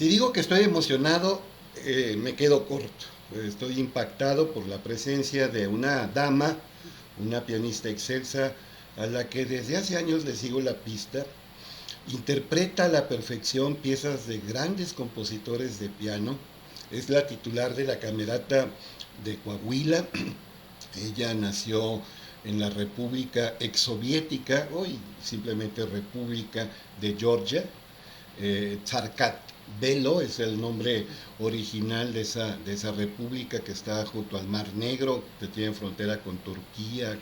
Si digo que estoy emocionado, me quedo corto. Estoy impactado por la presencia de una dama, una pianista excelsa, a la que desde hace años le sigo la pista. Interpreta a la perfección piezas de grandes compositores de piano. Es la titular de la Camerata de Coahuila. Ella nació en la República exsoviética, hoy simplemente República de Georgia. Tsarkatbelo es el nombre original de esa república que está junto al Mar Negro, que tiene frontera con Turquía,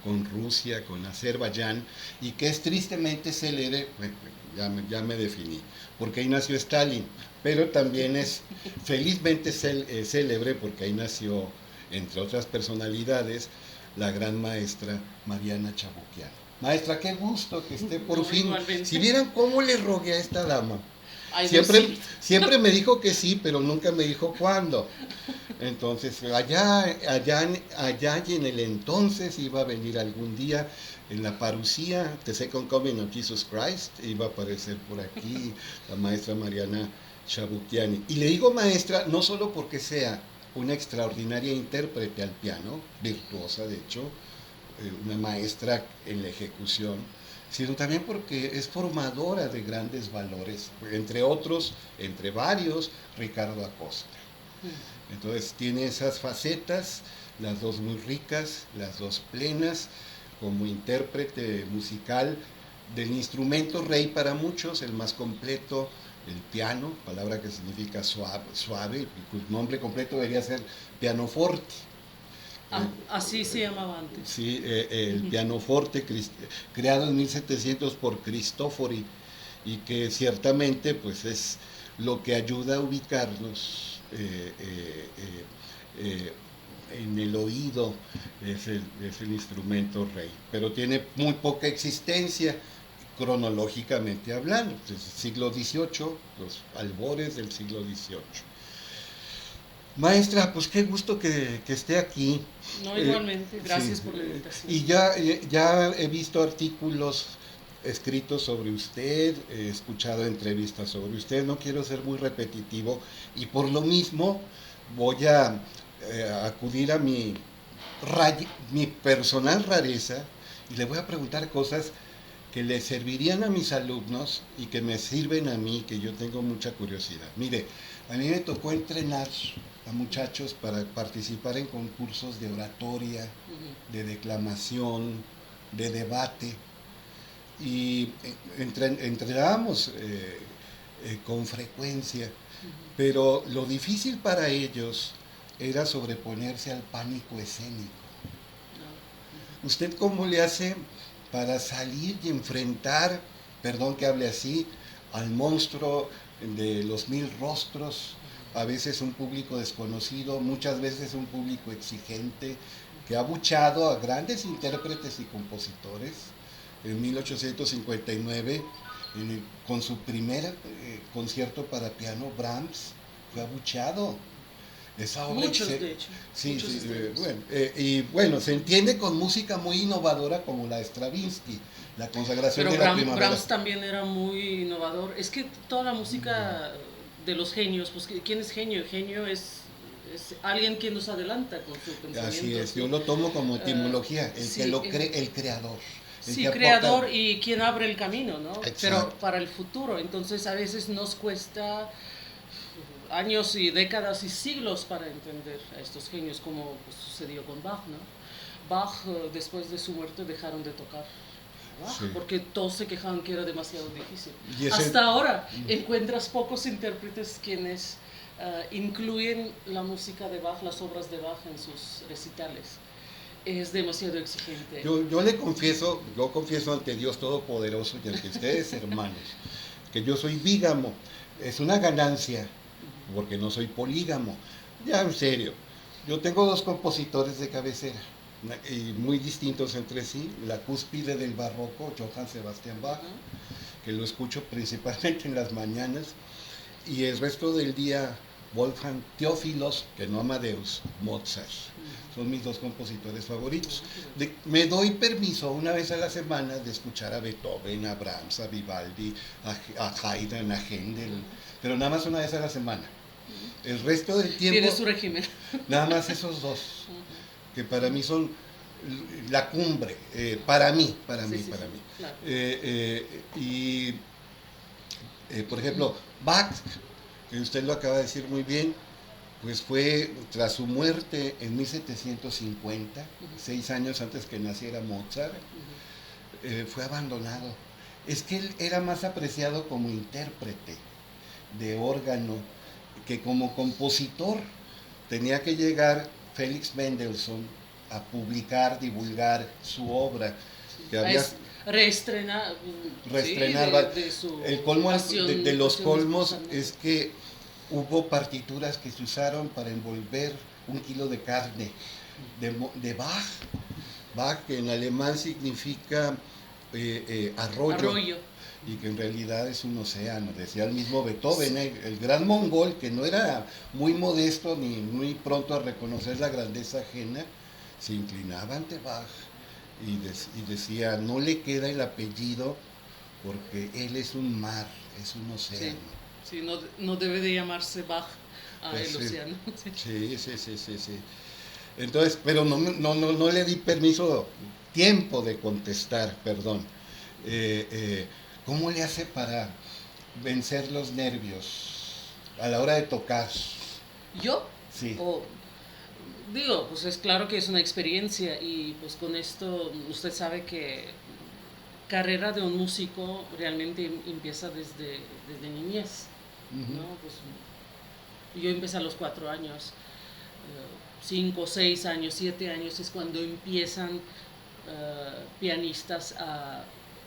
con Rusia, con Azerbaiyán, y que es tristemente célebre, bueno, ya me definí, porque ahí nació Stalin, pero también es felizmente célebre porque ahí nació, entre otras personalidades, la gran maestra Mariana Chabuquian. Maestra, qué gusto que esté por No, fin. igualmente. Si vieran cómo le rogué a esta dama. Ay, no es Siempre, cierto. siempre me dijo que sí, pero nunca me dijo cuándo. Entonces, allá y en el entonces iba a venir algún día en la parucía, The Second Coming of Jesus Christ, iba a aparecer por aquí la maestra Mariana Chabuquiani. Y le digo maestra no solo porque sea una extraordinaria intérprete al piano, virtuosa de hecho, una maestra en la ejecución, sino también porque es formadora de grandes valores, entre otros, entre varios, Ricardo Acosta. Entonces tiene esas facetas, las dos muy ricas, las dos plenas, como intérprete musical del instrumento rey para muchos, el más completo, el piano, palabra que significa suave, y nombre completo debería ser pianoforte. Así se llamaba antes. Sí, el pianoforte creado en 1700 por Cristofori y que ciertamente pues es lo que ayuda a ubicarnos en el oído, es el instrumento rey, pero tiene muy poca existencia cronológicamente hablando, es siglo XVIII, los albores del siglo XVIII. Maestra, pues qué gusto que esté aquí. No, Eh, igualmente. sí, Gracias por la invitación. y ya he visto artículos escritos sobre usted, he escuchado entrevistas sobre usted, no quiero ser muy repetitivo y por lo mismo voy a acudir a mi personal rareza y le voy a preguntar cosas que le servirían a mis alumnos y que me sirven a mí, que yo tengo mucha curiosidad. Mire, a mí me tocó entrenar a muchachos para participar en concursos de oratoria, de declamación, de debate, y entrenábamos con frecuencia, pero lo difícil para ellos era sobreponerse al pánico escénico. ¿Usted cómo le hace para salir y enfrentar, perdón que hable así, al monstruo de los mil rostros? A veces un público desconocido, muchas veces un público exigente, que ha buchado a grandes intérpretes y compositores. En 1859, con su primer concierto para piano, Brahms fue abuchado. Esa obra Muchos, de hecho. sí, Muchos sí, estrenos. y bueno, se entiende con música muy innovadora como la de Stravinsky, la consagración Pero de la primavera. Brahms también era muy innovador. Es que toda la música de los genios, pues ¿quién es genio? Genio es alguien que nos adelanta con su Así pensamiento. es, yo lo tomo como etimología, el que Sí, lo cree, el creador, el que sí, aporta. creador y quien abre el camino, ¿no? Pero Exacto. para el futuro. Entonces a veces nos cuesta años y décadas y siglos para entender a estos genios, como pues, sucedió con Bach, ¿no? Bach, después de su muerte, dejaron de tocar Bach, Sí. porque todos se quejaban que era demasiado difícil. Y ese, Hasta ahora encuentras pocos intérpretes quienes incluyen la música de Bach, las obras de Bach en sus recitales. Es demasiado exigente. yo confieso ante Dios Todopoderoso y ante ustedes, hermanos, que yo soy bígamo. Es una ganancia, porque no soy polígamo. Ya en serio, yo tengo dos compositores de cabecera, y muy distintos entre sí. La cúspide del barroco, Johann Sebastian Bach, que lo escucho principalmente en las mañanas, y el resto del día Wolfgang Teófilos, que no Amadeus, Mozart. Son mis dos compositores favoritos. Me doy permiso una vez a la semana de escuchar a Beethoven, a Brahms, a Vivaldi, a Haydn, a Händel, pero nada más una vez a la semana. El resto del tiempo... Tiene su régimen. Nada más esos dos, que para mí son la cumbre, para mí. Claro. Por ejemplo, Bach, que usted lo acaba de decir muy bien, pues fue tras su muerte en 1750, 6 años antes que naciera Mozart, fue abandonado. Es que él era más apreciado como intérprete de órgano que como compositor. Tenía que llegar Félix Mendelssohn a publicar, divulgar su obra. Que había reestrenar de su el colmo de los colmos es que hubo partituras que se usaron para envolver 1 kilo de carne de Bach. Bach, que en alemán significa arroyo, y que en realidad es un océano. Decía el mismo Beethoven, el gran mongol, que no era muy modesto ni muy pronto a reconocer la grandeza ajena, se inclinaba ante Bach y decía, no le queda el apellido porque él es un mar, es un océano. Sí, no debe de llamarse Bach el océano. Sí. Entonces, pero no le di tiempo de contestar, perdón. ¿Cómo le hace para vencer los nervios a la hora de tocar? ¿Yo? Sí. Pues es claro que es una experiencia y pues con esto usted sabe que carrera de un músico realmente empieza desde niñez, ¿no? Pues yo empecé a los 4 años, 5, 6 años, 7 años es cuando empiezan pianistas a,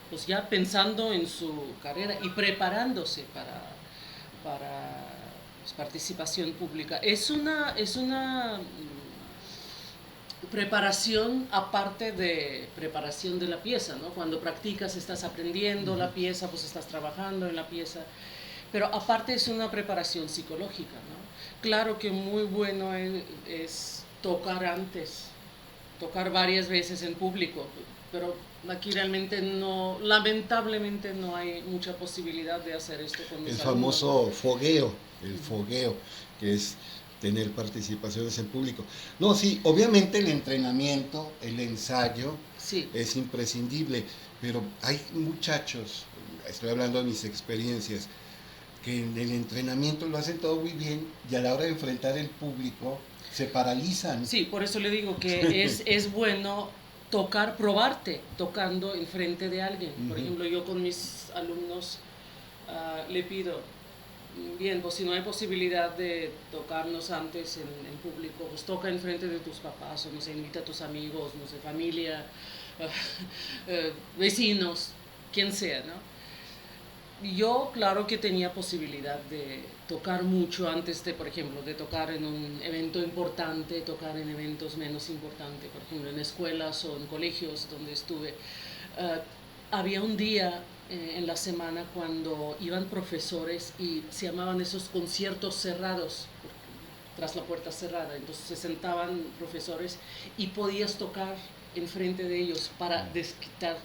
pues ya pensando en su carrera y preparándose para pues, participación pública. Es una preparación aparte de preparación de la pieza, ¿no? Cuando practicas estás aprendiendo la pieza, pues estás trabajando en la pieza, pero aparte es una preparación psicológica, ¿no? Claro que muy bueno es tocar antes, tocar varias veces en público, pero aquí realmente lamentablemente no hay mucha posibilidad de hacer esto con los alumnos. El famoso fogueo, que es tener participaciones en público. No, sí, obviamente el entrenamiento, el ensayo es imprescindible, pero hay muchachos, estoy hablando de mis experiencias, que en el entrenamiento lo hacen todo muy bien y a la hora de enfrentar el público se paralizan. Sí, por eso le digo que es bueno probarte tocando enfrente de alguien. Por ejemplo, yo con mis alumnos le pido, bien, pues si no hay posibilidad de tocarnos antes en público, pues toca enfrente de tus papás, o no sé, invita a tus amigos, no sé, familia, vecinos, quien sea, ¿no? Yo, claro que tenía posibilidad de tocar mucho antes de, por ejemplo, de tocar en un evento importante, tocar en eventos menos importantes, por ejemplo, en escuelas o en colegios donde estuve. Había un día en la semana cuando iban profesores y se llamaban esos conciertos cerrados, tras la puerta cerrada. Entonces se sentaban profesores y podías tocar enfrente de ellos para desquitar,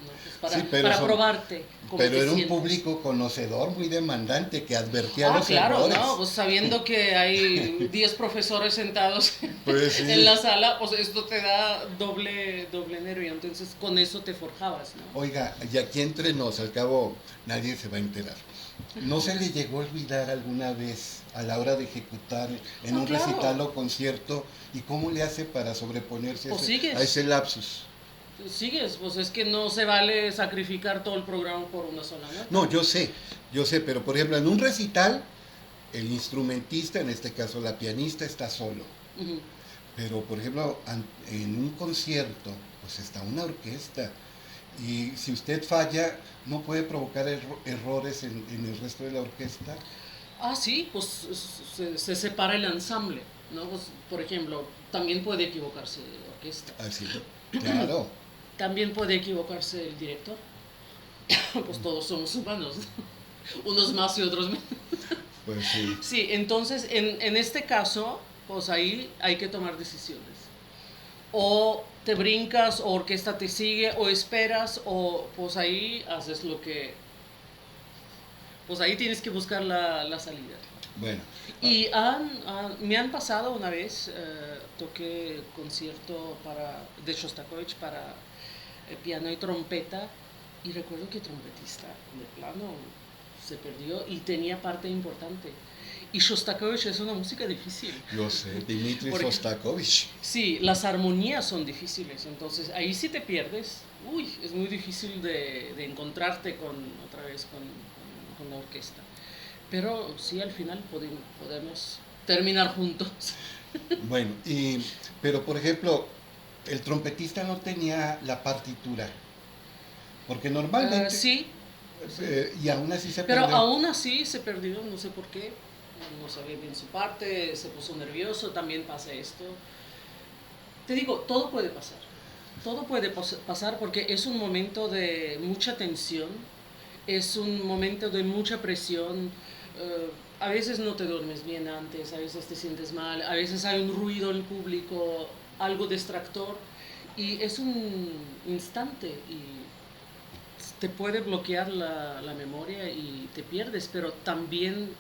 ¿no? Pues para probarte. Pero era un público conocedor, muy demandante, que advertía los errores. ¿No? Pues sabiendo que hay 10 profesores sentados en la sala, pues esto te da doble nervio, entonces con eso te forjabas, ¿no? Oiga, y aquí entre nos, al cabo nadie se va a enterar. ¿No se le llegó a olvidar alguna vez a la hora de ejecutar en un recital o concierto? ¿Y cómo le hace para sobreponerse a ese lapsus? Sigues, pues es que no se vale sacrificar todo el programa por una sola nota. No, yo sé, pero por ejemplo en un recital el instrumentista, en este caso la pianista, está solo. Pero por ejemplo en un concierto pues está una orquesta y si usted falla no puede provocar errores en el resto de la orquesta. Sí, pues se separa el ensamble, ¿no? Pues, por ejemplo, también puede equivocarse la orquesta. Así, claro. También puede equivocarse el director. Pues todos somos humanos, unos más y otros menos. Pues sí. Sí, entonces en este caso, pues ahí hay que tomar decisiones. O te brincas, o orquesta te sigue, o esperas, o pues ahí haces lo que... Pues ahí tienes que buscar la salida. Bueno, Y me han pasado una vez, toqué concierto de Shostakovich para piano y trompeta, y recuerdo que el trompetista de plano se perdió y tenía parte importante. Y Shostakovich es una música difícil. yo sé, Dmitri Shostakovich. Sí, las armonías son difíciles, entonces ahí si te pierdes, uy, es muy difícil de encontrarte otra vez con la orquesta. Pero sí, al final podemos terminar juntos. Bueno, pero por ejemplo, el trompetista no tenía la partitura, porque normalmente, Sí, sí. y aún así se Pero perdió. aún así se perdió, no sé por qué. No sabía bien su parte, se puso nervioso, también pasa esto. Te digo, todo puede pasar. Todo puede pasar porque es un momento de mucha tensión, es un momento de mucha presión. A veces no te duermes bien antes, a veces te sientes mal, a veces hay un ruido en el público, algo distractor, y es un instante y te puede bloquear la memoria y te pierdes, pero también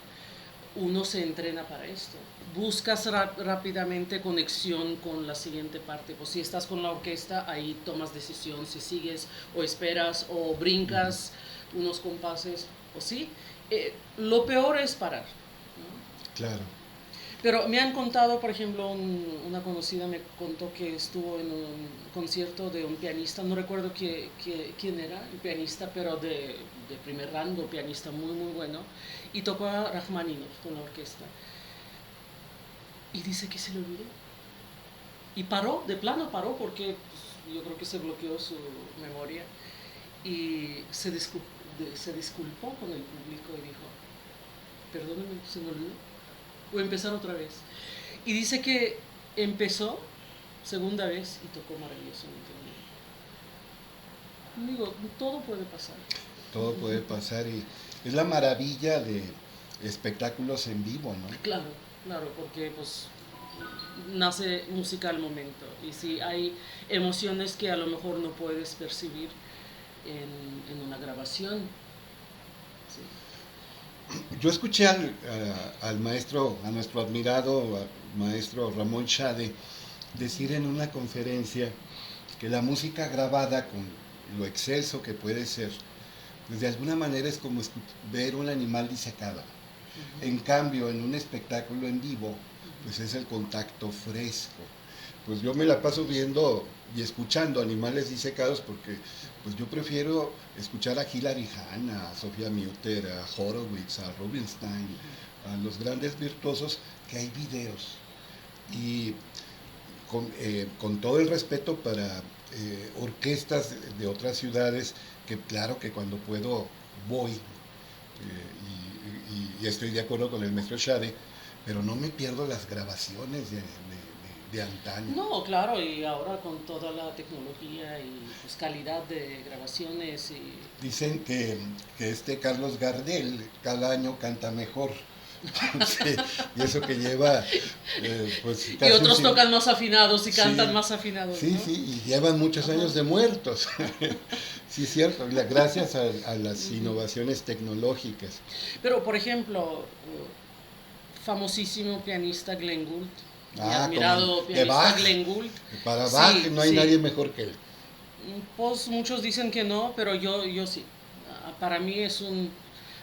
uno se entrena para esto. Buscas rápidamente conexión con la siguiente parte. Pues si estás con la orquesta, ahí tomas decisión si sigues o esperas o brincas unos compases o sí. Lo peor es parar, ¿no? Claro. Pero me han contado, por ejemplo, una conocida me contó que estuvo en un concierto de un pianista, no recuerdo quién era el pianista, pero de primer rango, pianista muy, muy bueno, y tocó a Rachmaninoff con la orquesta. Y dice que se le olvidó. Y paró, de plano paró, porque pues, yo creo que se bloqueó su memoria. Y se disculpó con el público y dijo, perdónenme, se me olvidó. O empezar otra vez. Y dice que empezó segunda vez y tocó maravillosamente bien. Digo, todo puede pasar. Todo puede pasar y es la maravilla de espectáculos en vivo, ¿no? Claro, claro, porque pues nace música al momento y si hay emociones que a lo mejor no puedes percibir en una grabación. Sí. Yo escuché al maestro, a nuestro admirado maestro Ramón Chade, decir en una conferencia que la música grabada, con lo excelso que puede ser, pues de alguna manera es como ver un animal disecado. En cambio, en un espectáculo en vivo, pues es el contacto fresco. Pues yo me la paso viendo y escuchando animales disecados porque pues yo prefiero escuchar a Hilary Hahn, a Sofía Mutter, a Horowitz, a Rubinstein, a los grandes virtuosos, que hay videos. Y con todo el respeto para orquestas de otras ciudades, que claro que cuando puedo voy, y estoy de acuerdo con el maestro Shade, pero no me pierdo las grabaciones de antaño. No, claro, y ahora con toda la tecnología y pues, calidad de grabaciones y... Dicen que este Carlos Gardel cada año canta mejor. Sí, y eso que lleva pues Y otros tocan más afinados y sí, cantan más afinados, sí, ¿no? sí, y llevan muchos años de muertos. Sí, es cierto, gracias a las innovaciones tecnológicas. Pero, por ejemplo, famosísimo pianista Glenn Gould, mi admirado de pianista Bach. Glenn Gould. Para Bach Sí, no hay sí. nadie mejor que él. Pues muchos dicen que no, pero yo sí. Para mí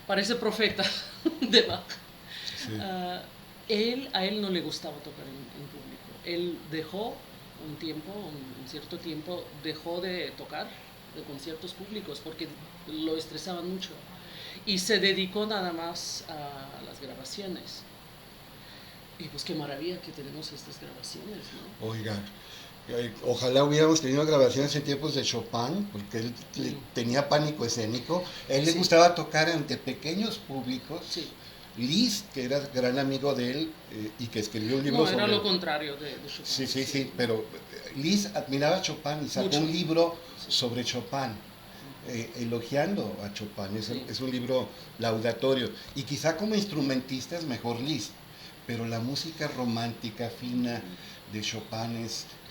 parece profeta de Bach. Sí. A él no le gustaba tocar en público. Él dejó un cierto tiempo, dejó de tocar de conciertos públicos porque lo estresaban mucho. Y se dedicó nada más a las grabaciones. Y pues qué maravilla que tenemos estas grabaciones, ¿no? Oiga, ojalá hubiéramos tenido grabaciones en tiempos de Chopin, porque él tenía pánico escénico. Él le gustaba tocar ante pequeños públicos. Sí. Liszt, que era gran amigo de él y que escribió un libro No, sobre... era lo contrario de Chopin. Sí, pero Liszt admiraba a Chopin y sacó un libro sobre Chopin. elogiando a Chopin, Sí. es un libro laudatorio. Y quizá como instrumentista es mejor Liszt, pero la música romántica, fina de Chopin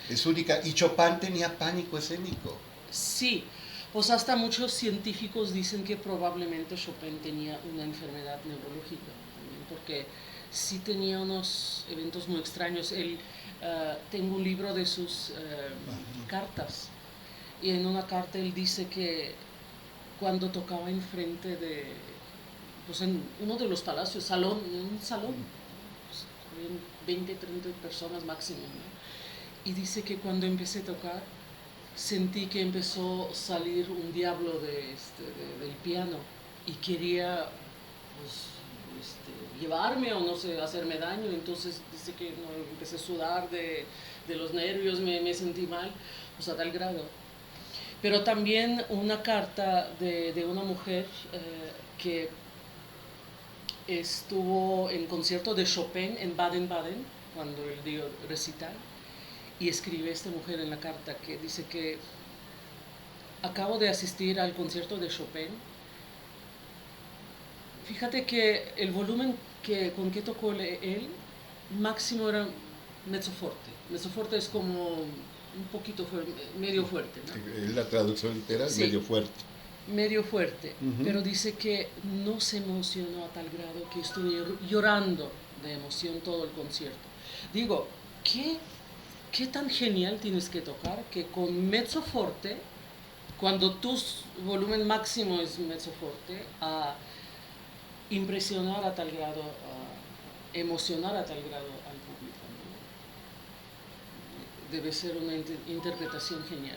es única. Y Chopin tenía pánico escénico. Sí, pues hasta muchos científicos dicen que probablemente Chopin tenía una enfermedad neurológica también, porque sí tenía unos eventos muy extraños. Tengo un libro de sus cartas, y en una carta él dice que cuando tocaba enfrente de, pues en uno de los palacios, un salón, pues, habían 20, 30 personas máximo, ¿no? Y dice que cuando empecé a tocar, sentí que empezó a salir un diablo del piano y quería, pues, llevarme o no sé, hacerme daño. Entonces dice que no, empecé a sudar de los nervios, me sentí mal, pues a tal grado. Pero también una carta de una mujer que estuvo en concierto de Chopin en Baden-Baden, cuando él dio recital, y escribe esta mujer en la carta que dice que acabo de asistir al concierto de Chopin. Fíjate que el volumen con que tocó él, máximo era mezzo forte. Mezzo forte es como un poquito medio fuerte, ¿no? Es la traducción literal, Sí, medio fuerte. medio fuerte. Pero dice que no se emocionó a tal grado que estuve llorando de emoción todo el concierto. Digo, ¿qué tan genial tienes que tocar que con mezzo forte, cuando tu volumen máximo es mezzo forte, a impresionar a tal grado, a emocionar a tal grado al público, ¿no? Debe ser una interpretación genial.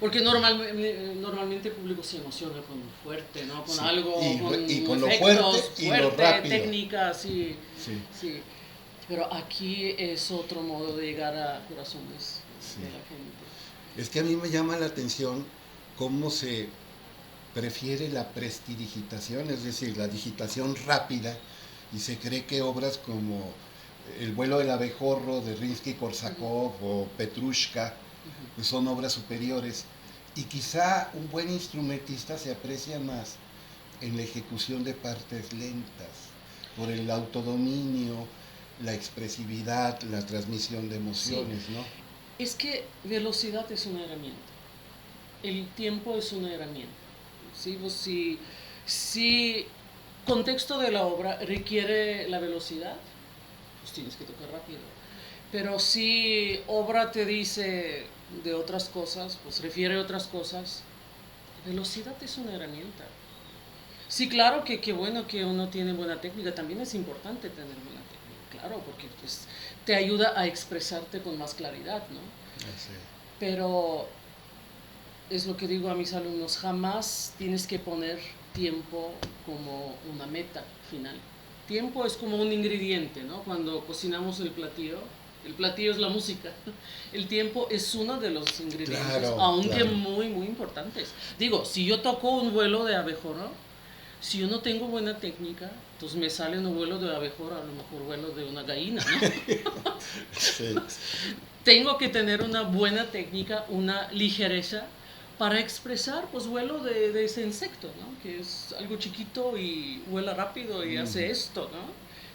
Porque normalmente el público se emociona con fuerte, ¿no? Con Sí. algo, Y con con lo efectos, fuerte y lo rápido. técnicas, sí, Sí. sí. Pero aquí es otro modo de llegar a corazones Sí. de la gente. Es que a mí me llama la atención cómo se prefiere la prestidigitación, es decir, la digitación rápida, y se cree que obras como El vuelo del abejorro de Rimsky-Korsakov o Petrushka pues son obras superiores. Y quizá un buen instrumentista se aprecia más en la ejecución de partes lentas, por el autodominio, la expresividad, la transmisión de Sí, emociones, ¿no? es que velocidad es una herramienta, el tiempo es una herramienta. ¿Sí? Pues si contexto de la obra requiere la velocidad, pues tienes que tocar rápido. Pero si obra te dice de otras cosas, pues refiere a otras cosas, velocidad es una herramienta. Sí, claro que bueno que uno tiene buena técnica, también es importante tener buena técnica, claro, porque pues, te ayuda a expresarte con más claridad, ¿no? Así. Pero es lo que digo a mis alumnos, jamás tienes que poner tiempo como una meta final. Tiempo es como un ingrediente, ¿no? Cuando cocinamos el platillo es la música. El tiempo es uno de los ingredientes, Claro, aunque claro. muy, muy importantes. Digo, si yo toco un vuelo de abejorro, si yo no tengo buena técnica, entonces me sale un vuelo de abejorro, a lo mejor vuelo de una gallina, ¿no? Sí. Tengo que tener una buena técnica, una ligereza para expresar pues vuelo de ese insecto, ¿no? Que es algo chiquito y vuela rápido y hace esto, ¿no?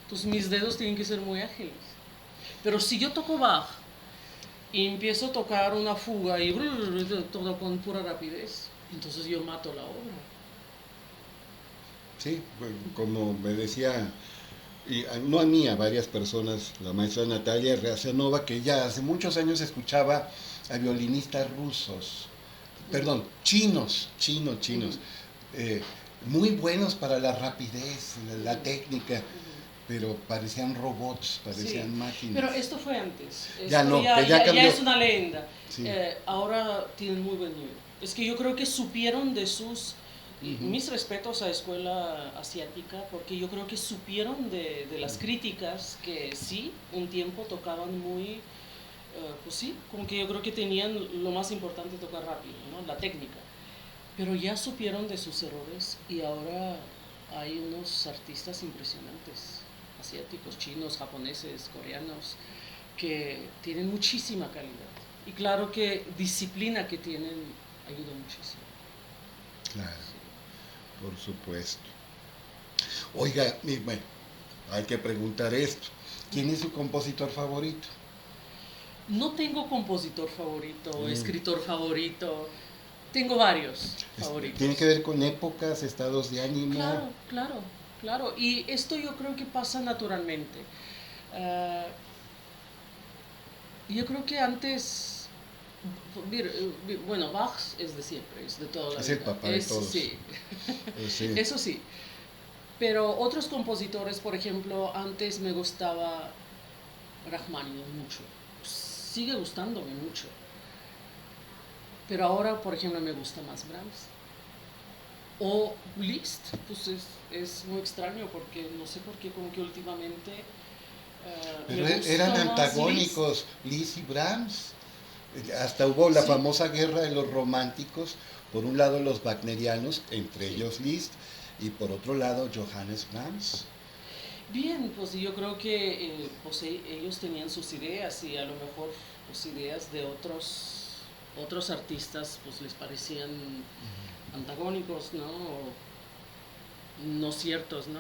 Entonces mis dedos tienen que ser muy ágiles. Pero si yo toco Bach y empiezo a tocar una fuga y todo con pura rapidez, entonces yo mato la obra. Sí, como me decía, y no a mí, a varias personas, la maestra Natalia Reasanova, que ya hace muchos años escuchaba a violinistas rusos, perdón, chinos, eh, muy buenos para la rapidez, la técnica, pero parecían robots, Sí, parecían máquinas. pero esto fue antes. Ya Esto no, que ya ya cambió. es una leyenda. Sí. Ahora tienen muy buen nivel. Es que yo creo que supieron de sus... Mis respetos a escuela asiática, porque yo creo que supieron de las críticas que sí, un tiempo tocaban muy... pues sí, como que yo creo que tenían lo más importante tocar rápido, ¿no? La técnica. Pero ya supieron de sus errores y ahora hay unos artistas impresionantes, asiáticos, chinos, japoneses, coreanos, que tienen muchísima calidad. Y claro que disciplina que tienen ayuda muchísimo. claro, por supuesto. Oiga, bueno, hay que preguntar esto. ¿Quién es su compositor favorito? No tengo compositor favorito o Mm. escritor favorito. Tengo varios ¿Tiene que favoritos. ver con épocas, estados de ánimo? Claro, claro, claro. Y esto yo creo que pasa naturalmente. Ah, yo creo que antes, bueno, Bach es de siempre, es de toda la Es el vida. papá de todos. Sí, Sí. eso sí. Pero otros compositores, por ejemplo, antes me gustaba Rachmaninoff mucho. Sigue gustándome mucho. Pero ahora, por ejemplo, me gusta más Brahms. O Liszt, pues es muy extraño porque no sé por qué, como que últimamente me Pero eran gusta más Liszt. antagónicos, Liszt y Brahms. Hasta hubo la Sí, famosa guerra de los románticos, por un lado los wagnerianos, entre sí. ellos Liszt, y por otro lado Johannes Brahms. Bien, pues yo creo que pues, ellos tenían sus ideas y a lo mejor pues, ideas de otros artistas pues les parecían antagónicos, ¿no? O no ciertos, ¿no?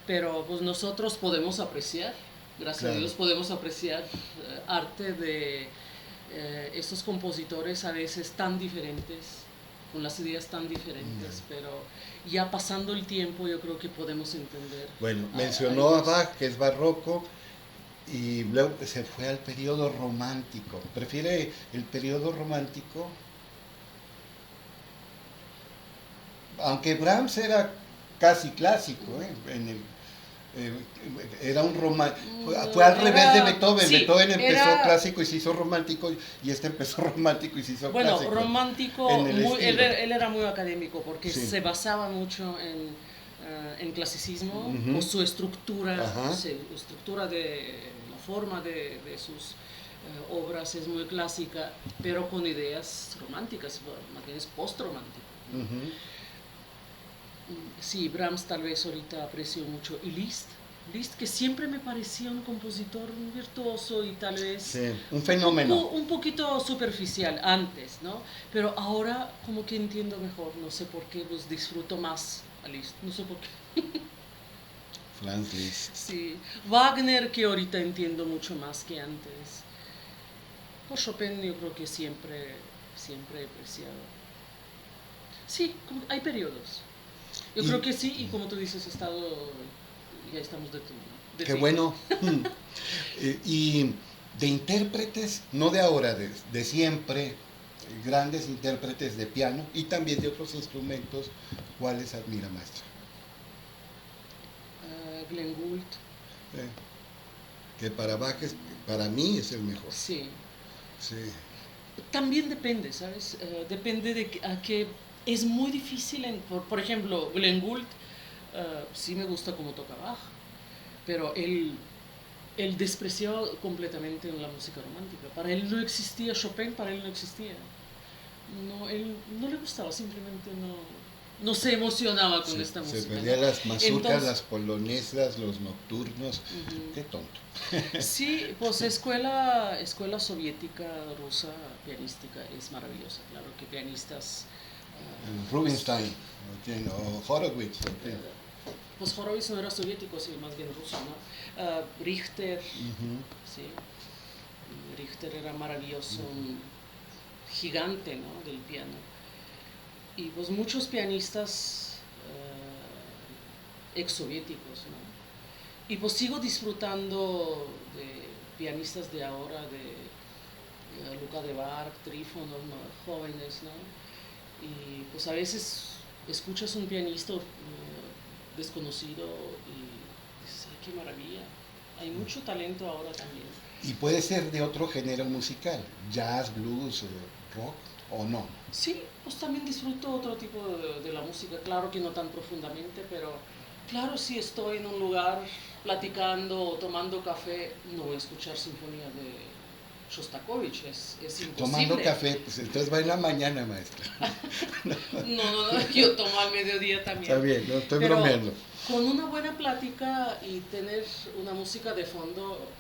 Pero pues nosotros podemos apreciar, gracias a Claro. Dios podemos apreciar arte de estos compositores a veces tan diferentes, con las ideas tan diferentes, pero ya pasando el tiempo yo creo que podemos entender Bueno, a mencionó a ellos. Bach, que es barroco, y luego se fue al periodo romántico. ¿Prefiere el periodo romántico? Aunque Brahms era casi clásico, ¿eh? Eh, era un fue al revés de Era, Beethoven. sí, Beethoven empezó era, clásico y se hizo romántico, y este empezó romántico y se hizo bueno, clásico en romántico, el estilo. él era muy académico porque Sí. se basaba mucho en clasicismo, por Ujú. su estructura, Ajá. estructura de la forma de sus obras es muy clásica, pero con ideas románticas, más bien es postromántico. Ujú. Sí, Brahms tal vez ahorita aprecio mucho. Y Liszt, Liszt que siempre me parecía un compositor virtuoso y tal vez Sí, un fenómeno. un poquito superficial antes, ¿no? Pero ahora como que entiendo mejor, no sé por qué, pues disfruto más a Liszt, no sé por qué. Franz Liszt. Sí, Wagner que ahorita entiendo mucho más que antes. Por Chopin yo creo que siempre he apreciado. Sí, hay periodos. Yo creo Y que sí, y como tú dices, ya estamos de qué fin. bueno. Y de intérpretes, no de ahora, de siempre, grandes intérpretes de piano y también de otros instrumentos, ¿cuáles admira, maestra? Glenn Gould, Eh, que para Bach para mí es el mejor. sí. Sí. También depende, ¿sabes? Depende de a qué. Es muy difícil, por ejemplo, Glenn Gould, sí me gusta cómo toca Bach, pero él despreció completamente la música romántica. Para él no existía Chopin, para él no existía. No, él no le gustaba, simplemente no se emocionaba con esta Se música, ¿no? perdía las mazurcas, Entonces, las polonesas, los nocturnos. ujú. Qué tonto. Sí, pues escuela soviética, rusa, pianística, es maravillosa. Claro que pianistas, pues, Rubinstein, o Horowitz. pues Horowitz no era soviético, sino más bien ruso, ¿no? Richter, Ujú. sí, Richter era maravilloso, un gigante, ¿no? Del piano. Y pues muchos pianistas exsoviéticos, ¿no? Y pues sigo disfrutando de pianistas de ahora, de Luca de Barg, Trífono, ¿no? Jóvenes, ¿no? Y pues a veces escuchas un pianista desconocido y dices, ay, qué maravilla. Hay mucho talento ahora también. Y puede ser de otro género musical, jazz, blues, rock, o no. Sí, pues también disfruto otro tipo de la música, claro que no tan profundamente, pero claro, si estoy en un lugar platicando o tomando café, no voy a escuchar sinfonía de Shostakovich, es Tomando imposible. café, pues entonces va en la mañana, maestra. No, yo tomo al mediodía Está también. bien, no estoy Pero bromeando. con una buena plática y tener una música de fondo,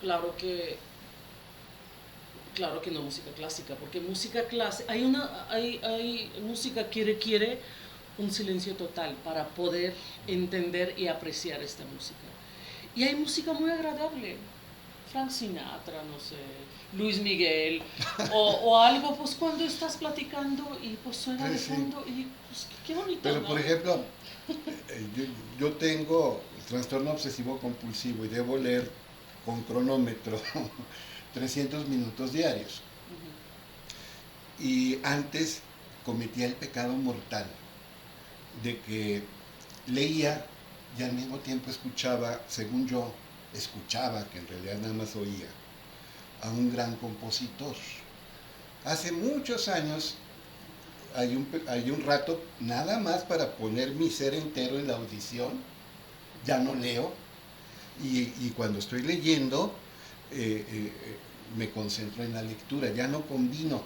claro que no música clásica, porque música clásica, hay música que requiere un silencio total para poder entender y apreciar esta música. Y hay música muy agradable, Frank Sinatra, no sé, Luis Miguel, o algo, pues cuando estás platicando y pues suena de Sí. fondo y pues qué bonito, Pero ¿no? por ejemplo, yo tengo trastorno obsesivo compulsivo y debo leer con cronómetro 300 minutos diarios. Y antes cometía el pecado mortal de que leía y al mismo tiempo escuchaba, según yo, escuchaba, que en realidad nada más oía, a un gran compositor. Hace muchos años hay un rato nada más para poner mi ser entero en la audición, ya no leo, y cuando estoy leyendo me concentro en la lectura, ya no combino.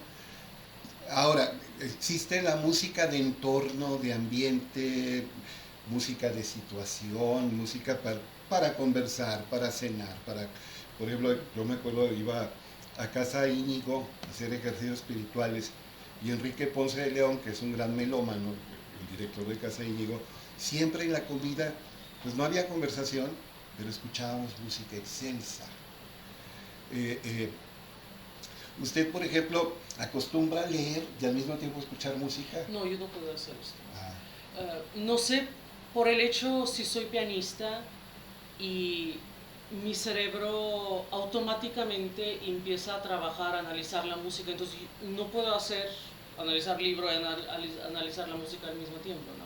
Ahora, existe la música de entorno, de ambiente, música de situación, música para conversar, para cenar, por ejemplo, yo me acuerdo, iba a casa de Íñigo a hacer ejercicios espirituales y Enrique Ponce de León, que es un gran melómano, el director de casa de Íñigo, siempre en la comida, pues no había conversación, pero escuchábamos música excelsa. Eh, eh, ¿Usted, por ejemplo, acostumbra a leer y al mismo tiempo escuchar música? No, yo no puedo hacer esto. Ah, No sé por el hecho si soy pianista y mi cerebro automáticamente empieza a trabajar, a analizar la música, entonces no puedo analizar libro y analizar la música al mismo tiempo, ¿no?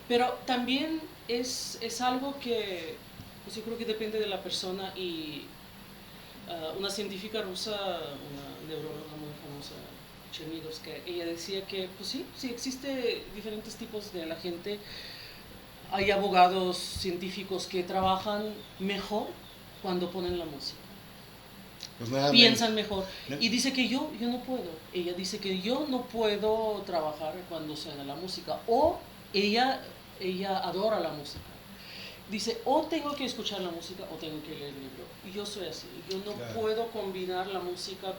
Pero también es algo que pues yo creo que depende de la persona y una científica rusa, una neuróloga muy famosa, Chernigovskaya, ella decía que, pues sí, sí existe diferentes tipos de la gente. Hay abogados científicos que trabajan mejor cuando ponen la música. pues nada Piensan mejor. ¿no? Y dice que yo no puedo. Ella dice que yo no puedo trabajar cuando suena la música. O ella adora la música. Dice, o tengo que escuchar la música o tengo que leer el libro. Y yo soy así. Yo no Claro. puedo combinar la música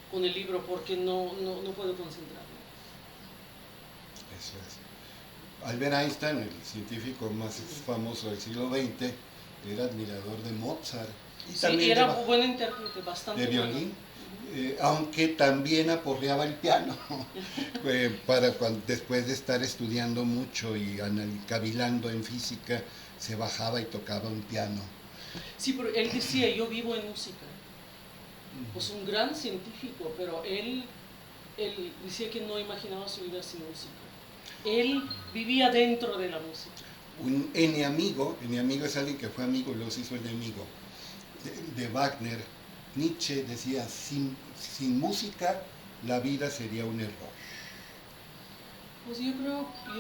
con el libro porque no puedo concentrarme. Eso es. Albert Einstein, el científico más famoso del siglo XX, era admirador de Mozart y Sí, también era buen intérprete, bastante de bueno. violín, aunque también aporreaba el piano para después de estar estudiando mucho y cavilando en física, se bajaba y tocaba un piano. Sí, pero él decía, yo vivo en música. Pues un gran científico, pero él decía que no imaginaba su vida sin música. Él vivía dentro de la música. Un enemigo es alguien que fue amigo y luego se hizo enemigo de Wagner. Nietzsche decía, sin música la vida sería un error. Pues yo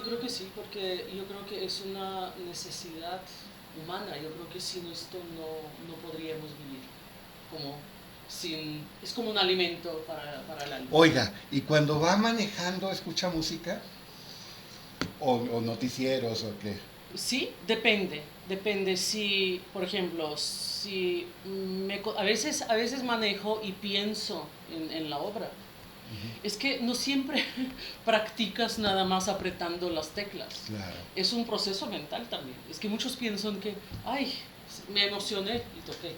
creo que sí, porque yo creo que es una necesidad humana. Yo creo que sin esto no podríamos vivir. Es como un alimento para el alma. Oiga, ¿y cuando va manejando escucha música? ¿O noticieros o qué? Sí, depende. Si, por ejemplo, si a veces manejo y pienso en la obra. Es que no siempre practicas nada más apretando las teclas. Claro. Es un proceso mental también. Es que muchos piensan que, ay, me emocioné y toqué.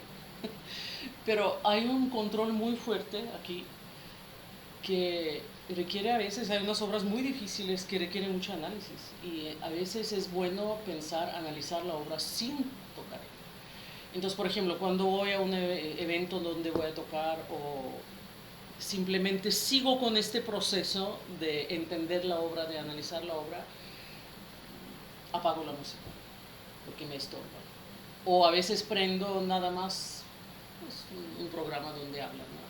Pero hay un control muy fuerte aquí que requiere a veces, hay unas obras muy difíciles que requieren mucho análisis y a veces es bueno pensar, analizar la obra sin tocar. Entonces, por ejemplo, cuando voy a un evento donde voy a tocar o simplemente sigo con este proceso de entender la obra, de analizar la obra, apago la música porque me estorba. O a veces prendo nada más pues, un programa donde hablan, ¿no?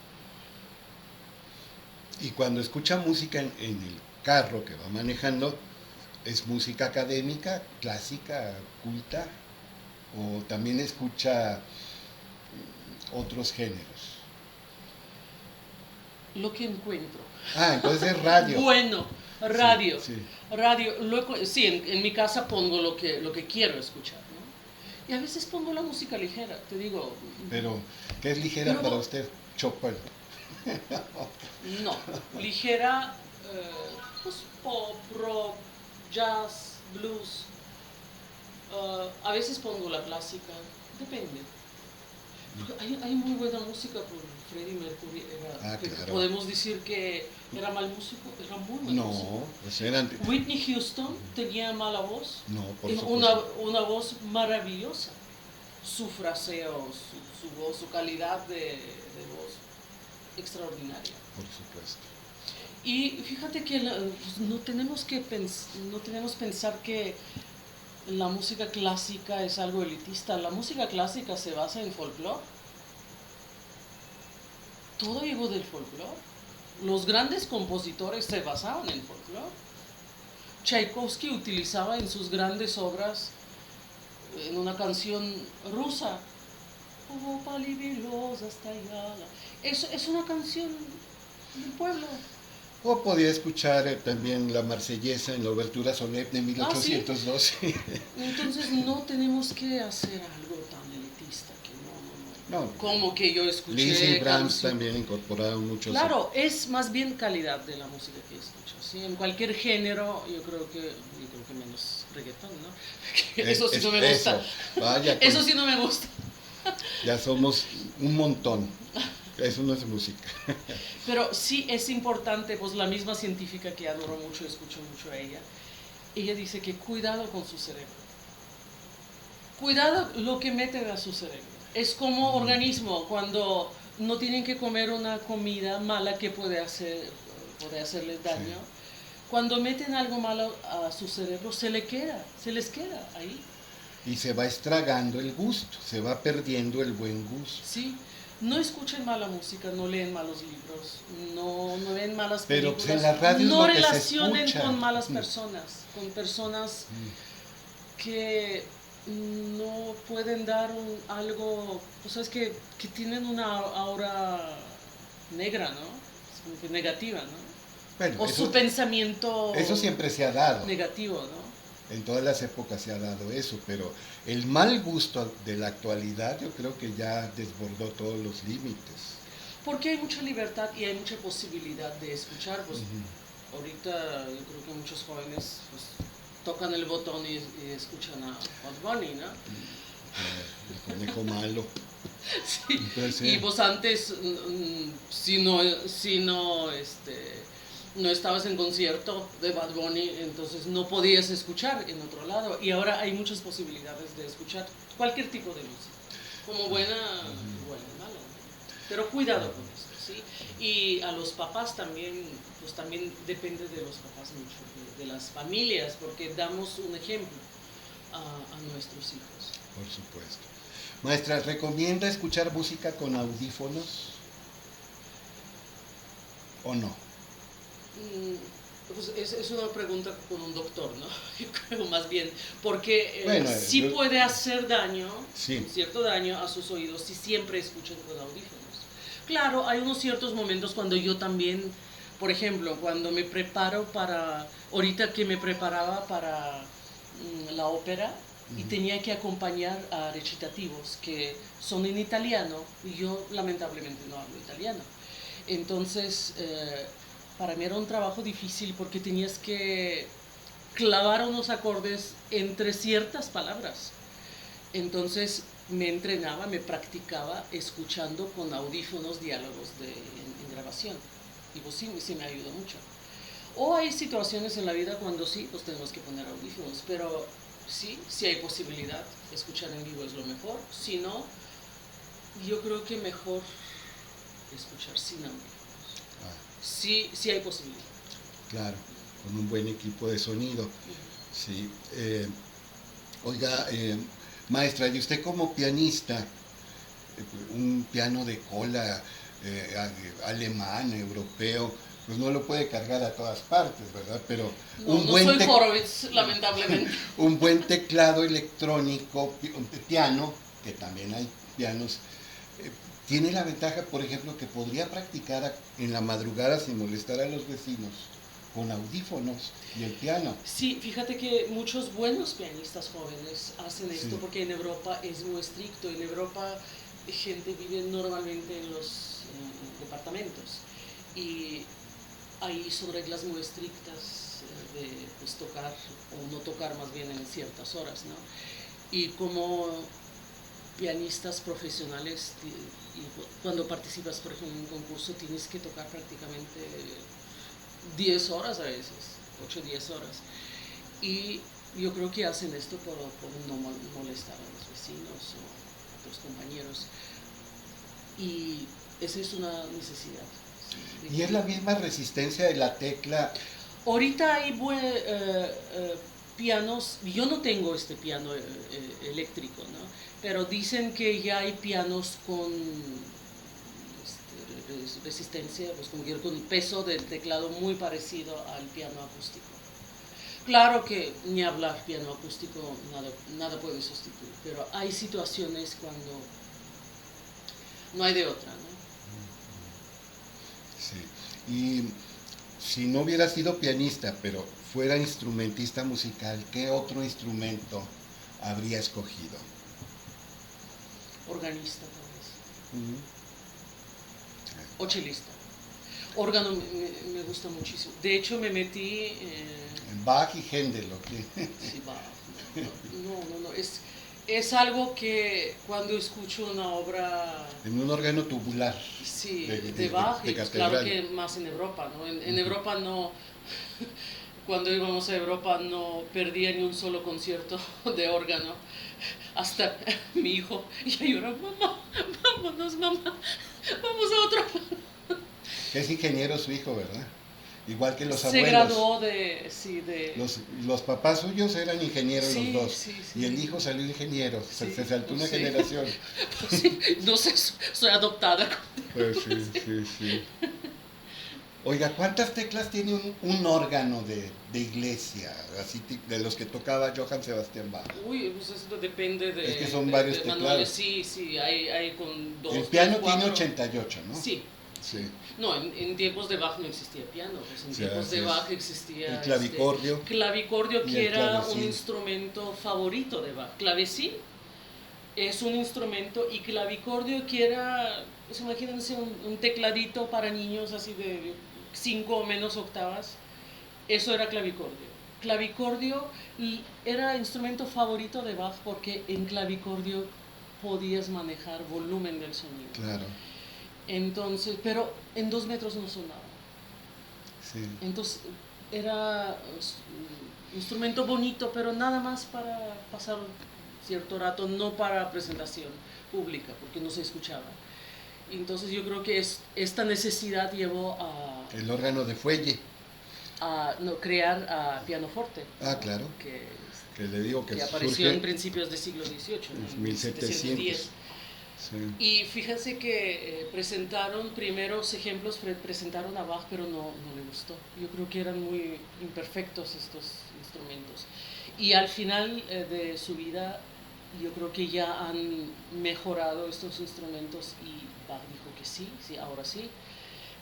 Y cuando escucha música en el carro que va manejando, ¿es música académica, clásica, culta? ¿O también escucha otros géneros? Lo que encuentro. Ah, entonces es radio. Bueno, radio. Sí, sí. Radio. Sí, en mi casa pongo lo que quiero escuchar, ¿no? Y a veces pongo la música ligera, te digo. Pero, ¿qué es ligera Pero para no, usted? Chopin. no, ligera, pues pop, rock, jazz, blues. A veces pongo la clásica, depende. Hay muy buena música por Freddie Mercury. Claro. Podemos decir que era mal músico, era muy mal músico. No, pues eran... Whitney Houston tenía mala voz. No, por una, supuesto. una voz maravillosa. Su fraseo, su voz, su calidad de voz extraordinaria. Por supuesto. Y fíjate que pues no tenemos pensar que la música clásica es algo elitista. La música clásica se basa en folclore. Todo llegó del folclore. Los grandes compositores se basaban en folclore. Tchaikovsky utilizaba en sus grandes obras, en una canción rusa, es una canción del pueblo. O podía escuchar también la Marsellesa en la Obertura Solemne 1812. ¿Sí? Entonces no tenemos que hacer algo tan elitista que no. Como que yo escuché. Liszt y Brahms también incorporaron muchos. Claro, es más bien calidad de la música que escuchas. ¿Sí? En cualquier género, yo creo que menos reggaetón, ¿no? Eso sí no me gusta. Vaya, eso sí no me gusta. Ya somos un montón. Eso no es música. Pero sí es importante, pues la misma científica que adoro mucho, escucho mucho a ella, ella dice que cuidado con su cerebro. Cuidado lo que meten a su cerebro. Es como organismo, cuando no tienen que comer una comida mala que puede hacerles daño. Sí. Cuando meten algo malo a su cerebro, se les queda ahí. Y se va estragando el gusto, se va perdiendo el buen gusto. Sí. No escuchen mala música, no leen malos libros, no ven malas películas. Pero en la radio no es lo relacionen que se con malas personas, con personas que no pueden dar algo, o sea, es que tienen una aura negra, ¿no? Como que negativa, ¿no? Bueno, o su pensamiento eso siempre se ha dado. Negativo, ¿no? En todas las épocas se ha dado eso, pero el mal gusto de la actualidad yo creo que ya desbordó todos los límites. Porque hay mucha libertad y hay mucha posibilidad de escuchar. Pues, ahorita yo creo que muchos jóvenes pues, tocan el botón y escuchan a Bad Bunny, ¿no? El conejo malo. Sí. Entonces, y vos antes, si no estabas en concierto de Bad Bunny, entonces no podías escuchar en otro lado. Y ahora hay muchas posibilidades de escuchar cualquier tipo de música, como buena y mala. Pero cuidado con eso, ¿sí? Y a los papás también, pues también depende de los papás mucho, de las familias, porque damos un ejemplo a nuestros hijos. Por supuesto. Maestra, ¿recomienda escuchar música con audífonos o no? Pues es una pregunta con un doctor, ¿no? Yo creo más bien, porque sí puede hacer daño, cierto daño a sus oídos si siempre escuchan con audífonos. Claro, hay unos ciertos momentos cuando yo también, por ejemplo, cuando me preparo ahorita que me preparaba para la ópera y tenía que acompañar a recitativos que son en italiano y yo lamentablemente no hablo italiano. Entonces, para mí era un trabajo difícil porque tenías que clavar unos acordes entre ciertas palabras. Entonces me entrenaba, me practicaba escuchando con audífonos diálogos en grabación. Y pues sí me ayudó mucho. O hay situaciones en la vida cuando sí, pues tenemos que poner audífonos, pero sí hay posibilidad, escuchar en vivo es lo mejor. Si no, yo creo que mejor escuchar sin audífonos. Sí hay posibilidad. Claro, con un buen equipo de sonido. Sí. Oiga, maestra, y usted como pianista, un piano de cola alemán, europeo, pues no lo puede cargar a todas partes, ¿verdad? Pero no soy Horowitz, lamentablemente. Un buen teclado electrónico, un piano, que también hay pianos, tiene la ventaja, por ejemplo, que podría practicar en la madrugada sin molestar a los vecinos con audífonos y el piano. Sí, fíjate que muchos buenos pianistas jóvenes hacen esto porque en Europa es muy estricto. En Europa gente vive normalmente en los departamentos y ahí son reglas muy estrictas de pues, tocar o no tocar más bien en ciertas horas, ¿no? Y como pianistas profesionales, cuando participas, por ejemplo, en un concurso, tienes que tocar prácticamente 10 horas a veces, 8 o 10 horas. Y yo creo que hacen esto por no molestar a los vecinos o a otros compañeros. Y esa es una necesidad. Y es la misma resistencia de la tecla. Ahorita hay pianos, yo no tengo este piano eléctrico, ¿no? Pero dicen que ya hay pianos con resistencia, pues con peso del teclado muy parecido al piano acústico. Claro que ni hablar piano acústico nada puede sustituir, pero hay situaciones cuando no hay de otra, ¿no? Sí. Y si no hubiera sido pianista, pero fuera instrumentista musical, ¿qué otro instrumento habría escogido? Organista tal vez. O chelista. Órgano me gusta muchísimo. De hecho me metí... Bach y Händel, ¿o qué? Sí, Bach. No. Es algo que cuando escucho una obra... En un órgano tubular. Sí, de Bach, de pues claro que más en Europa, ¿no? En Europa no... Cuando íbamos a Europa no perdía ni un solo concierto de órgano. Hasta mi hijo ya lloraba, mamá, vámonos, mamá, vamos a otro. Es ingeniero su hijo, ¿verdad? Igual que los Se abuelos. graduó de... Sí, Los papás suyos eran ingenieros sí, los dos. Sí. Y el hijo salió ingeniero. Sí, se saltó una sí. generación. Pues sí, no sé, soy adoptada. Pues sí. Oiga, ¿cuántas teclas tiene un órgano de iglesia? Así de los que tocaba Johann Sebastian Bach. Uy, pues eso depende de... Es que son varios teclados. Manuales. Sí, hay con dos. El piano 4. tiene 88, ¿no? Sí. No, en tiempos de Bach no existía piano, pues en tiempos de Bach existía el clavicordio. Clavicordio, que era un instrumento favorito de Bach. Clavecín es un instrumento y clavicordio que era, pues imagínense un tecladito para niños así de 5 o menos octavas. Eso era clavicordio. Clavicordio era instrumento favorito de Bach porque en clavicordio podías manejar volumen del sonido. Claro. Entonces, pero en 2 metros no sonaba. Sí. Entonces era un instrumento bonito, pero nada más para pasar cierto rato, no para presentación pública, porque no se escuchaba. Entonces yo creo que esta necesidad llevó a... El órgano de fuelle. A crear a pianoforte. Ah, claro. Que le digo que apareció en principios del siglo XVIII, en 1710. Sí. Y fíjense que presentaron primeros ejemplos, presentaron a Bach, pero no le gustó. Yo creo que eran muy imperfectos estos instrumentos. Y al final de su vida, yo creo que ya han mejorado estos instrumentos y Bach dijo que sí, ahora sí.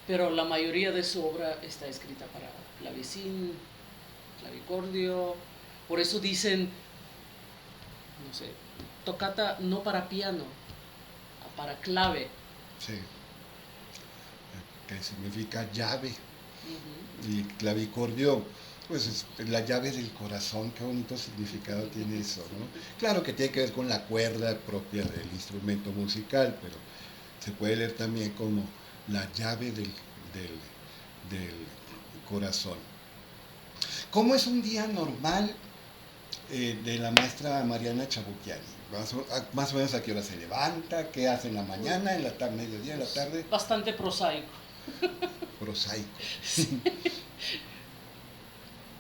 Pero la mayoría de su obra está escrita para clavecín, clavicordio. Por eso dicen, no sé, tocata no para piano, para clave. Sí. Que significa llave. Y clavicordio, pues es la llave del corazón. Qué bonito significado tiene eso, ¿no? Claro que tiene que ver con la cuerda propia del instrumento musical, pero se puede leer también como la llave del corazón. ¿Cómo es un día normal de la maestra Mariana Chabuquiani? Más o menos a qué hora se levanta, qué hace en la mañana, en la tarde, mediodía, en la tarde. Bastante prosaico. Prosaico. Sí.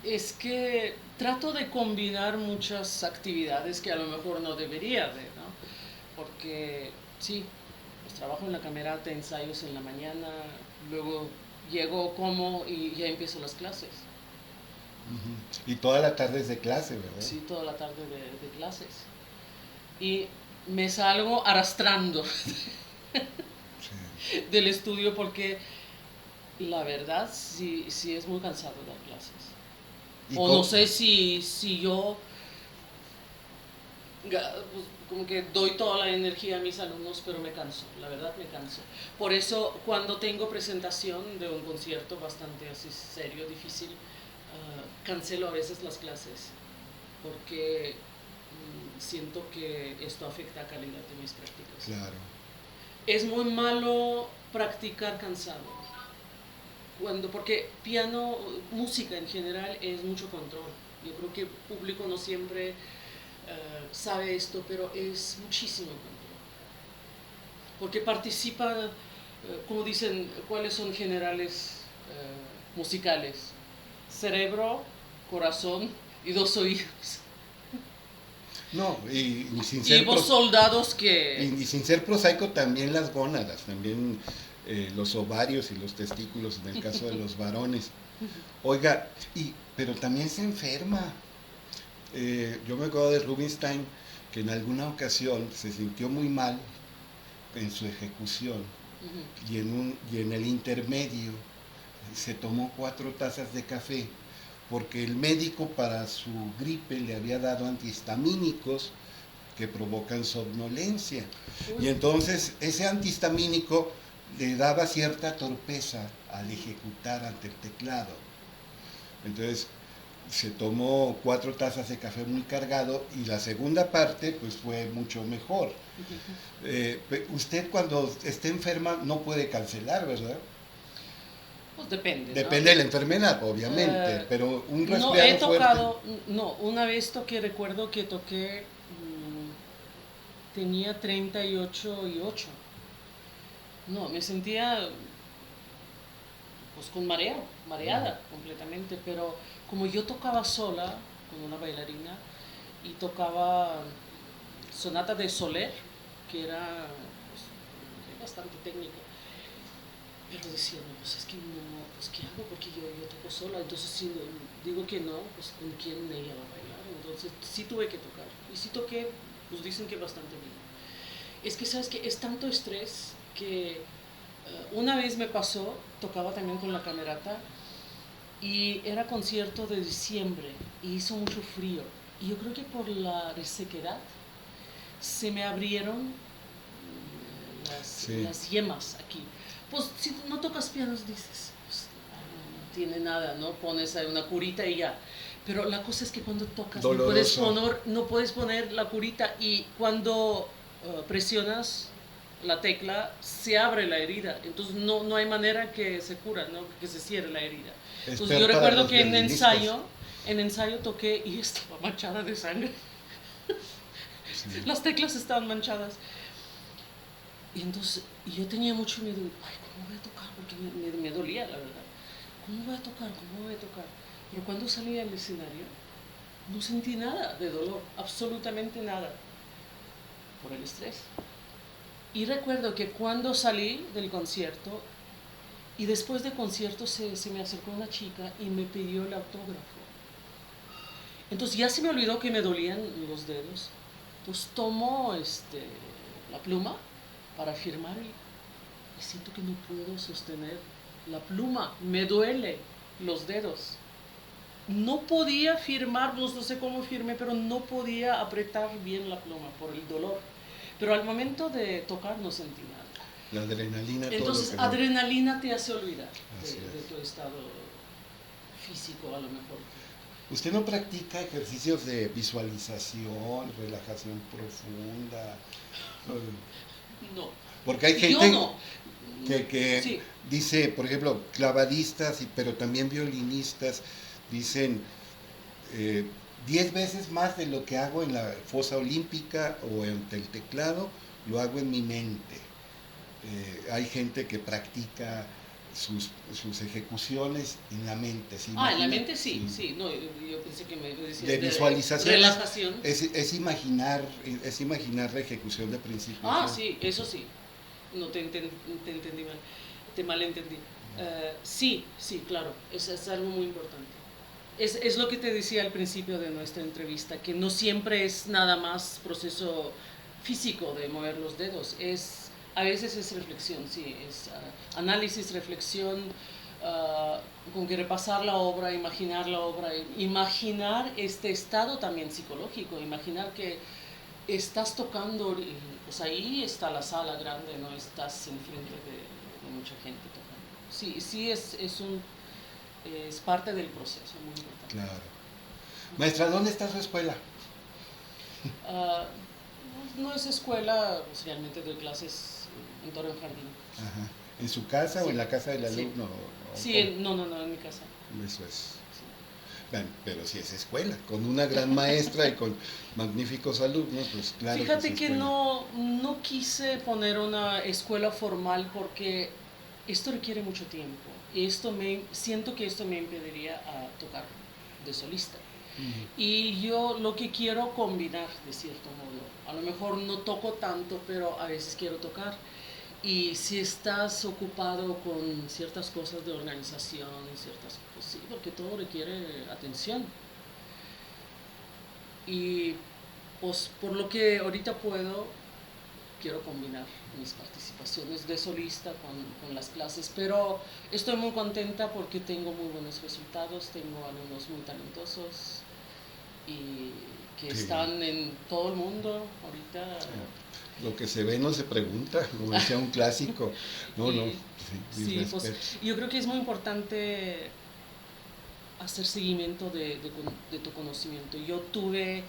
Es que trato de combinar muchas actividades que a lo mejor no debería de, ¿no? Porque sí, pues trabajo en la camerata, ensayos en la mañana, luego llego, como y ya empiezo las clases. Y toda la tarde es de clase, ¿verdad? Sí, toda la tarde de clases. Y me salgo arrastrando del estudio porque la verdad sí es muy cansado dar clases. O no sé si yo como que doy toda la energía a mis alumnos, pero me canso, la verdad me canso. Por eso cuando tengo presentación de un concierto bastante así serio, difícil, cancelo a veces las clases porque siento que esto afecta a calidad de mis prácticas. Claro. Es muy malo practicar cansado. Porque piano, música en general es mucho control. Yo creo que el público no siempre sabe esto, pero es muchísimo control. Porque participan, como dicen, ¿cuáles son generales musicales? Cerebro, corazón y 2 oídos. No, y sin Y ser vos soldados que... y sin ser prosaico, también las gónadas, también los ovarios y los testículos en el caso de los varones. Oiga, pero también se enferma. Yo me acuerdo de Rubinstein, que en alguna ocasión se sintió muy mal en su ejecución y en el intermedio se tomó 4 tazas de café porque el médico para su gripe le había dado antihistamínicos que provocan somnolencia. Y entonces ese antihistamínico le daba cierta torpeza al ejecutar ante el teclado. Entonces se tomó 4 tazas de café muy cargado y la segunda parte pues fue mucho mejor. Usted cuando esté enferma no puede cancelar, ¿verdad? Pues depende. Depende de la enfermedad, obviamente, pero un resfriado no he tocado, fuerte. no, una vez recuerdo que toqué, tenía 38 y 8. No, me sentía pues con mareada completamente, pero como yo tocaba sola con una bailarina y tocaba sonata de Soler, que era pues, bastante técnica, pero decía, no, pues es que no, pues ¿qué hago? Porque yo toco sola, entonces si digo que no, pues ¿con quién ella va a bailar? Entonces sí tuve que tocar, y sí toqué, pues dicen que bastante bien. Es que, ¿sabes qué? Es tanto estrés que una vez me pasó, tocaba también con la camerata, y era concierto de diciembre, y hizo mucho frío, y yo creo que por la resequedad se me abrieron las yemas aquí. Pues si tú no tocas pianos dices, pues, no tiene nada, ¿no? Pones ahí una curita y ya. Pero la cosa es que cuando tocas no puedes poner la curita, y cuando presionas la tecla se abre la herida. Entonces no hay manera que se cura, ¿no? Que se cierre la herida. Entonces yo recuerdo que en ensayo toqué y estaba manchada de sangre. Sí. Las teclas estaban manchadas. Y entonces yo tenía mucho miedo. Ay, ¿cómo voy a tocar? Porque me dolía, la verdad. ¿Cómo voy a tocar? ¿Cómo voy a tocar? Pero cuando salí al escenario, no sentí nada de dolor, absolutamente nada, por el estrés. Y recuerdo que cuando salí del concierto, y después del concierto se me acercó una chica y me pidió el autógrafo. Entonces ya se me olvidó que me dolían los dedos. Entonces tomo la pluma para firmar y siento que no puedo sostener la pluma, me duele los dedos. No podía firmar, no sé cómo firmé, pero no podía apretar bien la pluma por el dolor. Pero al momento de tocar no sentí nada. La adrenalina. Entonces, todo adrenalina te hace olvidar de tu estado físico, a lo mejor. ¿Usted no practica ejercicios de visualización, relajación profunda? No. Porque hay gente que sí. Dice, por ejemplo, clavadistas, pero también violinistas, dicen 10 veces más de lo que hago en la fosa olímpica o ante el teclado, lo hago en mi mente. Hay gente que practica sus ejecuciones en la mente. En la mente sí. No, yo pensé que me decía de visualización. Relajación. Es imaginar la ejecución de principio. Sí, eso sí. No te entendí mal. Te malentendí. Sí, claro. Es algo muy importante. Es lo que te decía al principio de nuestra entrevista, que no siempre es nada más proceso físico de mover los dedos. A veces es reflexión, sí, es análisis, reflexión, con que repasar la obra, imaginar este estado también psicológico, imaginar que estás tocando, pues ahí está la sala grande, no estás enfrente de mucha gente tocando. Sí, es parte del proceso, muy importante. Claro. Maestra, ¿dónde está su escuela? Ah, no es escuela, pues realmente doy clases en Torreón Jardín. Ajá. ¿En su casa Sí, o en la casa del sí. alumno? Sí, no, en mi casa. Eso es. Sí. Bueno, pero si es escuela, con una gran maestra y con magníficos alumnos, pues claro. Fíjate es que escuela. no quise poner una escuela formal porque esto requiere mucho tiempo. Y siento que esto me impediría a tocar de solista. Y yo lo que quiero combinar, de cierto modo, a lo mejor no toco tanto, pero a veces quiero tocar. Y si estás ocupado con ciertas cosas de organización, pues sí, porque todo requiere atención. Y pues por lo que ahorita puedo, quiero combinar mis participaciones de solista con las clases, pero estoy muy contenta porque tengo muy buenos resultados, tengo alumnos muy talentosos y que Sí. están en todo el mundo ahorita. Lo que se ve no se pregunta, como decía un clásico. No, no, sí, Sí, pues yo creo que es muy importante hacer seguimiento de tu conocimiento. Yo tuve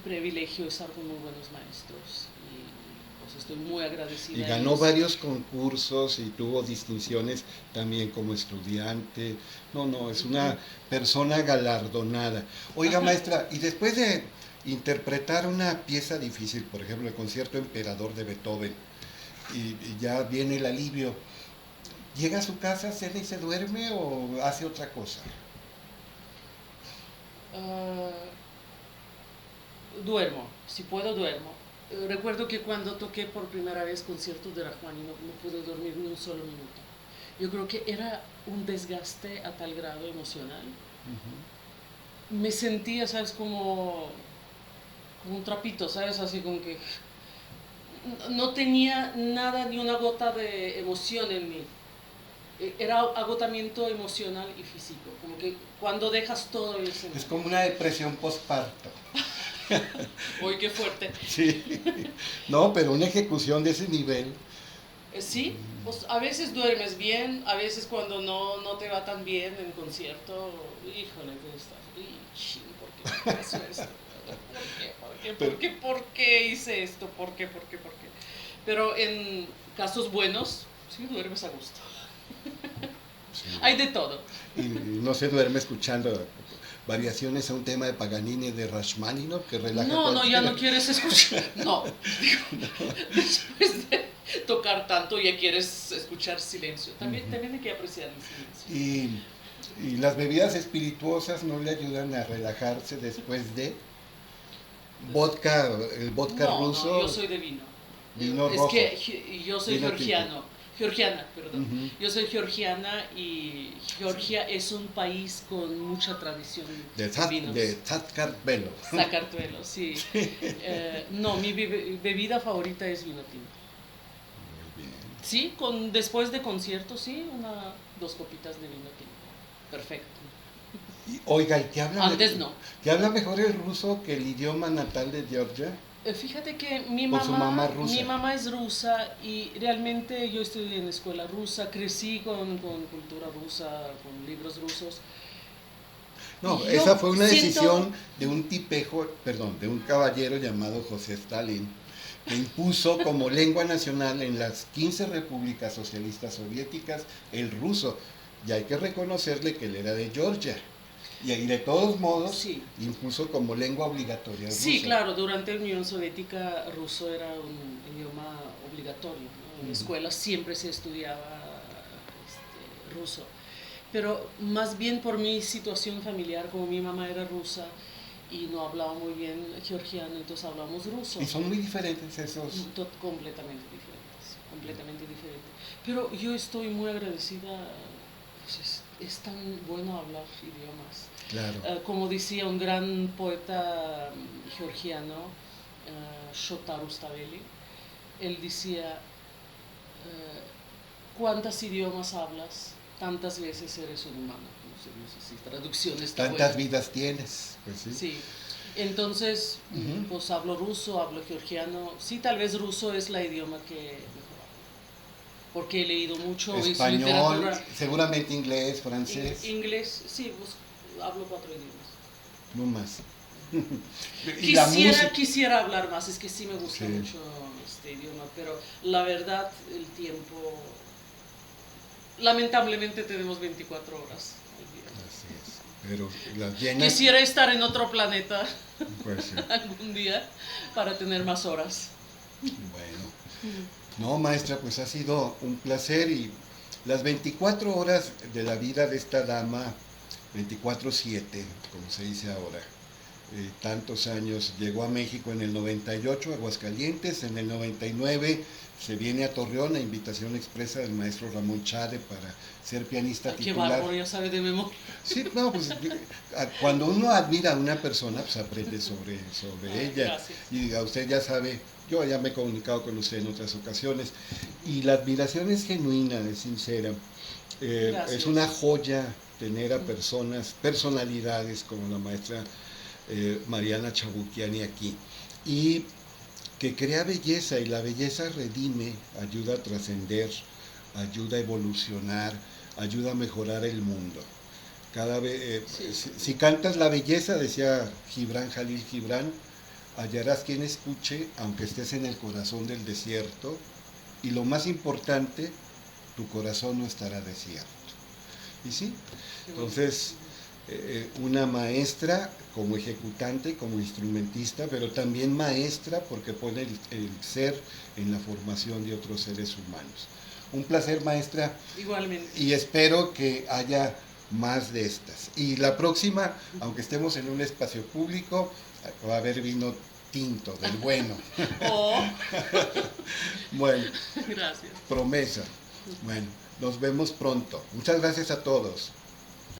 privilegio de estar con muy buenos maestros y pues estoy muy agradecida. Y a ganó ellos. varios concursos y tuvo distinciones también como estudiante. No, no, es una persona galardonada. Oiga, maestra, y después de interpretar una pieza difícil, por ejemplo, el concierto Emperador de Beethoven, y ya viene el alivio, ¿llega a su casa, cena y se duerme o hace otra cosa? Duermo, si puedo duermo. Recuerdo que cuando toqué por primera vez conciertos de Rachmaninoff no pude dormir ni un solo minuto. Yo creo que era un desgaste a tal grado emocional. Me sentía, ¿sabes? Como un trapito, ¿sabes? Así como que no tenía nada, ni una gota de emoción en mí. Era agotamiento emocional y físico, como que cuando dejas todo eso. Es como una depresión postparto. Uy, qué fuerte. Sí. No, pero una ejecución de ese nivel. Sí, pues a veces duermes bien, a veces cuando no te va tan bien en concierto, híjole, tú estás, ¿por qué pasó esto? ¿Por qué hice esto? ¿Por qué? Pero en casos buenos, sí duermes a gusto. Sí. Hay de todo. Y no se duerme escuchando variaciones a un tema de Paganini, de Rachmaninoff, que relaja. No, ya no quieres escuchar. No, después de tocar tanto ya quieres escuchar silencio. También hay que apreciar el silencio. Y las bebidas espirituosas no le ayudan a relajarse después de vodka, el vodka ruso. No, yo soy de vino. Vino rojo. Es que yo soy georgiana, perdón. Yo soy georgiana y Georgia es un país con mucha tradición de vinos. De Sakartvelo. Sakartvelo, sí. No, mi bebida favorita es vino tinto. Muy bien. Sí, después de conciertos, sí, 2 copitas de vino tinto. Perfecto. Y, oiga, ¿y qué habla? Antes no. ¿Te habla mejor el ruso que el idioma natal de Georgia? Fíjate que mi mamá es rusa y realmente yo estudié en escuela rusa, crecí con cultura rusa, con libros rusos. No, esa fue una decisión de un tipejo, de un caballero llamado José Stalin, que impuso como lengua nacional en las 15 repúblicas socialistas soviéticas el ruso. Y hay que reconocerle que él era de Georgia. Y de todos modos, sí, impuso como lengua obligatoria. Sí, ruso. Claro, durante la Unión Soviética ruso era un idioma obligatorio, ¿no? En la escuela siempre se estudiaba ruso. Pero más bien por mi situación familiar, como mi mamá era rusa y no hablaba muy bien georgiano, entonces hablamos ruso. ¿Y son muy diferentes esos? Completamente diferentes. Pero yo estoy muy agradecida, pues es tan bueno hablar idiomas. Claro. Como decía un gran poeta georgiano, Shota Rustaveli, él decía, ¿cuántos idiomas hablas? Tantas veces eres un humano. No sé si traducciones. Tantas vidas tienes. Pues sí. Sí. Entonces, pues hablo ruso, hablo georgiano. Sí, tal vez ruso es la idioma que mejor hablo. porque he leído mucho en su Español, literatura. seguramente inglés, francés, Inglés, sí, hablo 4 idiomas. no más. Y la música. Quisiera hablar más, es que sí me gusta Sí. mucho este idioma, pero la verdad, el tiempo, lamentablemente tenemos 24 horas al día. Así es. Pero las llenas. Quisiera estar en otro planeta Pues sí. algún día para tener más horas. Bueno. No, maestra, pues ha sido un placer y las 24 horas de la vida de esta dama, 24/7, como se dice ahora, tantos años, llegó a México en el 98, a Aguascalientes, en el 99 se viene a Torreón a invitación expresa del maestro Ramón Chade para ser pianista Qué titular. bárbaro, ya sabe de memoria. Sí, no, pues cuando uno admira a una persona, pues aprende sobre ella. Gracias. Y a usted ya sabe, yo ya me he comunicado con usted en otras ocasiones. Y la admiración es genuina, es sincera. Es una joya tener a personalidades como la maestra Mariana Chabuquiani aquí. Y que crea belleza, y la belleza redime, ayuda a trascender, ayuda a evolucionar, ayuda a mejorar el mundo. Cada vez, si cantas la belleza, decía Gibran Jalil Gibran, hallarás quien escuche, aunque estés en el corazón del desierto, y lo más importante, tu corazón no estará desierto. ¿Y sí? Entonces, una maestra como ejecutante, como instrumentista, pero también maestra porque pone el ser en la formación de otros seres humanos. Un placer, maestra. Igualmente. Y espero que haya más de estas. Y la próxima, aunque estemos en un espacio público, va a haber vino tinto, del bueno. Oh. Bueno, Gracias. promesa. Bueno, nos vemos pronto. Muchas gracias a todos.